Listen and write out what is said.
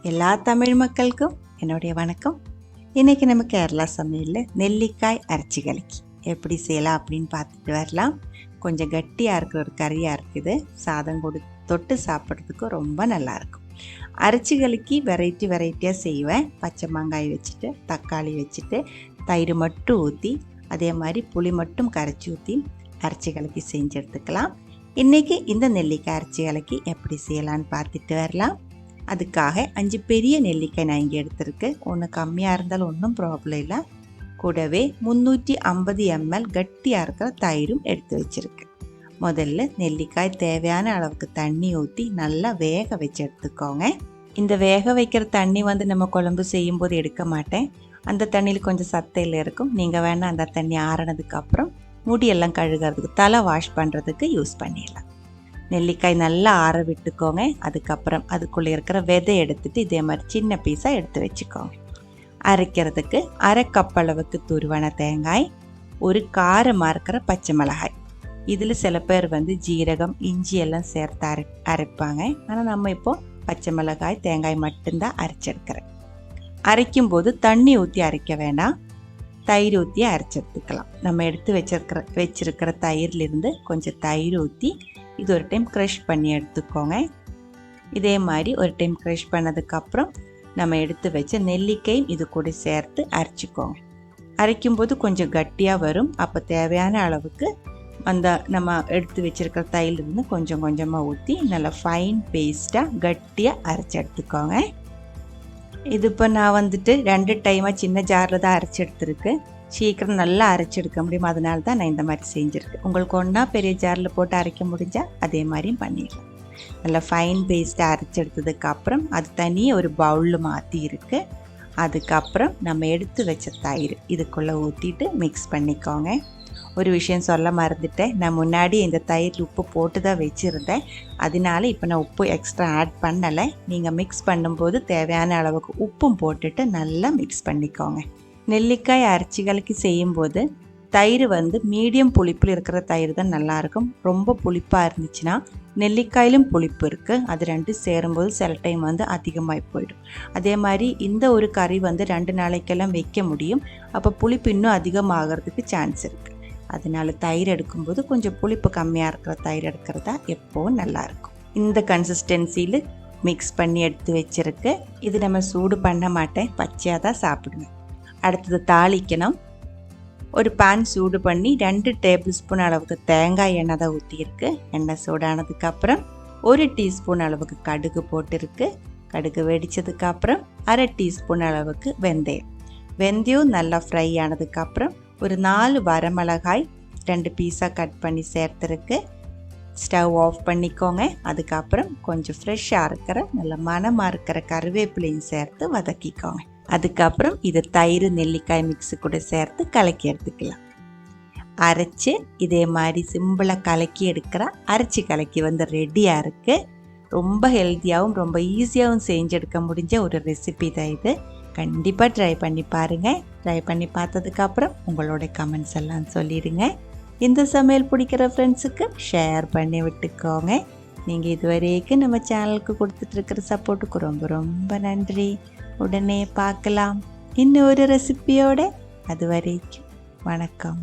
எல்லா தமிழ் மக்களுக்கும் என்னுடைய வணக்கம். இன்றைக்கி நம்ம கேரளா சமையலில் நெல்லிக்காய் அரைச்சி கலக்கி எப்படி செய்யலாம் அப்படின்னு பார்த்துட்டு வரலாம். கொஞ்சம் கட்டியாக இருக்கிற ஒரு கறியாக இருக்குது. சாதம் தொட்டு சாப்பிட்றதுக்கு ரொம்ப நல்லாயிருக்கும். அரைச்சி கலக்கி வெரைட்டியாக செய்வேன். பச்சை மாங்காய் வச்சுட்டு, தக்காளி வச்சுட்டு, தயிர் மட்டும் ஊற்றி, அதே மாதிரி புளி மட்டும் கரைச்சி ஊற்றி அரைச்சி கலக்கி செஞ்சு எடுத்துக்கலாம். இன்றைக்கி இந்த நெல்லிக்காய் அரைச்சி கலக்கி எப்படி செய்யலான்னு பார்த்துட்டு வரலாம். அதுக்காக 5 பெரிய நெல்லிக்காய் நான் இங்கே எடுத்திருக்கு. ஒன்று கம்மியாக இருந்தாலும் ஒன்றும் ப்ராப்ளம் இல்லை. கூடவே 350 ml கட்டியாக இருக்கிற தயிரும் எடுத்து வச்சுருக்கு. முதல்ல நெல்லிக்காய் தேவையான அளவுக்கு தண்ணி ஊற்றி நல்லா வேக வச்சு எடுத்துக்கோங்க. இந்த வேக வைக்கிற தண்ணி நம்ம குழம்பு செய்யும்போது எடுக்க மாட்டேன். அந்த தண்ணியில் கொஞ்சம் சத்தையில் இருக்கும். நீங்கள் வேணால் அந்த தண்ணி ஆறினதுக்கப்புறம் முடியெல்லாம் கழுகிறதுக்கு, தலை வாஷ் பண்ணுறதுக்கு யூஸ் பண்ணிடலாம். நெல்லிக்காய் நல்லா ஆற விட்டுக்கோங்க. அதுக்கப்புறம் அதுக்குள்ளே இருக்கிற விதை எடுத்துட்டு இதே மாதிரி சின்ன பீஸாக எடுத்து வச்சுக்கோங்க. அரைக்கிறதுக்கு 1/2 கப் அளவுக்கு துருவன தேங்காய், ஒரு காரமாக இருக்கிற பச்சை மிளகாய். இதில் சில பேர் ஜீரகம், இஞ்சி எல்லாம் சேர்த்து அரைப்பாங்க. ஆனால் நம்ம இப்போது பச்சை மிளகாய், தேங்காய் மட்டும்தான் அரைச்செடுக்கிறேன். அரைக்கும்போது தண்ணி ஊற்றி அரைக்க வேண்டாம், தயிர் ஊற்றி அரைச்செடுத்துக்கலாம். நம்ம எடுத்து வச்சிருக்கிற தயிர்லேருந்து கொஞ்சம் தயிர் ஊற்றி இது ஒரு டைம் க்ரஷ் பண்ணி எடுத்துக்கோங்க. இதே மாதிரி ஒரு டைம் க்ரஷ் பண்ணதுக்கப்புறம் நம்ம எடுத்து வச்ச நெல்லிக்காயும் இது கூட சேர்த்து அரைச்சிக்கோங்க. அரைக்கும்போது கொஞ்சம் கட்டியாக வரும். அப்போ தேவையான அளவுக்கு அந்த நம்ம எடுத்து வச்சுருக்கிற தயிலிருந்து கொஞ்சம் கொஞ்சமாக ஊற்றி நல்லா ஃபைன் பேஸ்ட்டாக கட்டியாக அரைச்சி எடுத்துக்கோங்க. இது இப்போ நான் 2 டைமாக சின்ன ஜாரில் தான் அரைச்சி எடுத்துருக்கு. சீக்கிரம் நல்லா அரைச்சி எடுக்க முடியும். அதனால தான் நான் இந்த மாதிரி செஞ்சுருக்கேன். உங்களுக்கு ஒன்றா பெரிய ஜாரில் போட்டு அரைக்க முடிஞ்சால் அதே மாதிரியும் பண்ணிடலாம். நல்லா ஃபைன் பேஸ்ட்டாக அரைச்சி எடுத்ததுக்கப்புறம் அது தனியாக ஒரு பவுலில் மாற்றி இருக்குது. அதுக்கப்புறம் நம்ம எடுத்து வச்ச தயிர் இதுக்குள்ளே ஊற்றிட்டு மிக்ஸ் பண்ணிக்கோங்க. ஒரு விஷயம் சொல்ல மறந்துட்டேன். நான் முன்னாடி இந்த தயிர் உப்பு போட்டு தான் வச்சுருந்தேன். அதனால இப்போ நான் உப்பு எக்ஸ்ட்ரா ஆட் பண்ணலை. நீங்கள் மிக்ஸ் பண்ணும்போது தேவையான அளவுக்கு உப்பும் போட்டுட்டு நல்லா மிக்ஸ் பண்ணிக்கோங்க. நெல்லிக்காய் அரைச்சி கலக்கி செய்யும்போது தயிர் மீடியம் புளிப்பில் இருக்கிற தயிர் தான் நல்லாயிருக்கும். ரொம்ப புளிப்பாக இருந்துச்சுன்னா நெல்லிக்காயிலும் புளிப்பு இருக்குது. அது 2 சேரும்போது சில டைம் அதிகமாகி போயிடும். அதே மாதிரி இந்த ஒரு கறி 2 நாளைக்கெல்லாம் வைக்க முடியும். அப்போ புளிப்பு இன்னும் அதிகமாகிறதுக்கு சான்ஸ் இருக்குது. அதனால தயிர் எடுக்கும்போது கொஞ்சம் புளிப்பு கம்மியாக இருக்கிற தயிர் எடுக்கிறதா எப்போவும் நல்லாயிருக்கும். இந்த கன்சிஸ்டன்சியில் மிக்ஸ் பண்ணி எடுத்து வச்சுருக்கு. இது நம்ம சூடு பண்ண மாட்டேன், பச்சையாக தான் சாப்பிடுவேன். அடுத்தது தாளிக்கணும். ஒரு பேன் சூடு பண்ணி 2 டேபிள் ஸ்பூன் அளவுக்கு தேங்காய் எண்ணெய் தான் ஊற்றியிருக்கு. எண்ணெய் சூடானதுக்கப்புறம் 1 டீஸ்பூன் அளவுக்கு கடுகு போட்டிருக்கு. கடுகு வெடித்ததுக்கப்புறம் 1/2 டீஸ்பூன் அளவுக்கு வெந்தயம் நல்லா ஃப்ரை ஆனதுக்கப்புறம் ஒரு 4 வரமிளகாய் 2 பீஸாக கட் பண்ணி சேர்த்துருக்கு. ஸ்டவ் ஆஃப் பண்ணிக்கோங்க. அதுக்கப்புறம் கொஞ்சம் ஃப்ரெஷ்ஷாக இருக்கிற நல்ல மணமாக இருக்கிற கருவேப்பிலையும் சேர்த்து வதக்கிக்கோங்க. அதுக்கப்புறம் இது தயிர் நெல்லிக்காய் மிக்ஸு கூட சேர்த்து கலக்கி எடுத்துக்கலாம். அரைச்சி இதே மாதிரி சிம்பிளாக கலக்கி எடுக்கிற அரைச்சி கலக்கி ரெடியாக இருக்குது. ரொம்ப ஹெல்த்தியாகவும் ரொம்ப ஈஸியாகவும் செஞ்செடுக்க முடிஞ்ச ஒரு ரெசிபி தான் இது. கண்டிப்பாக ட்ரை பண்ணி பாருங்கள். ட்ரை பண்ணி பார்த்ததுக்கப்புறம் உங்களோட கமெண்ட்ஸ் எல்லாம் சொல்லிடுங்க. இந்த சமையல் பிடிக்கிற ஃப்ரெண்ட்ஸுக்கு ஷேர் பண்ணி விட்டுக்கோங்க. நீங்கள் இதுவரைக்கும் நம்ம சேனலுக்கு கொடுத்துட்ருக்கிற சப்போர்ட்டுக்கு ரொம்ப ரொம்ப நன்றி. உடனே பார்க்கலாம் இன்னொரு ரெசிபியோட. அது வரைக்கும் வணக்கம்.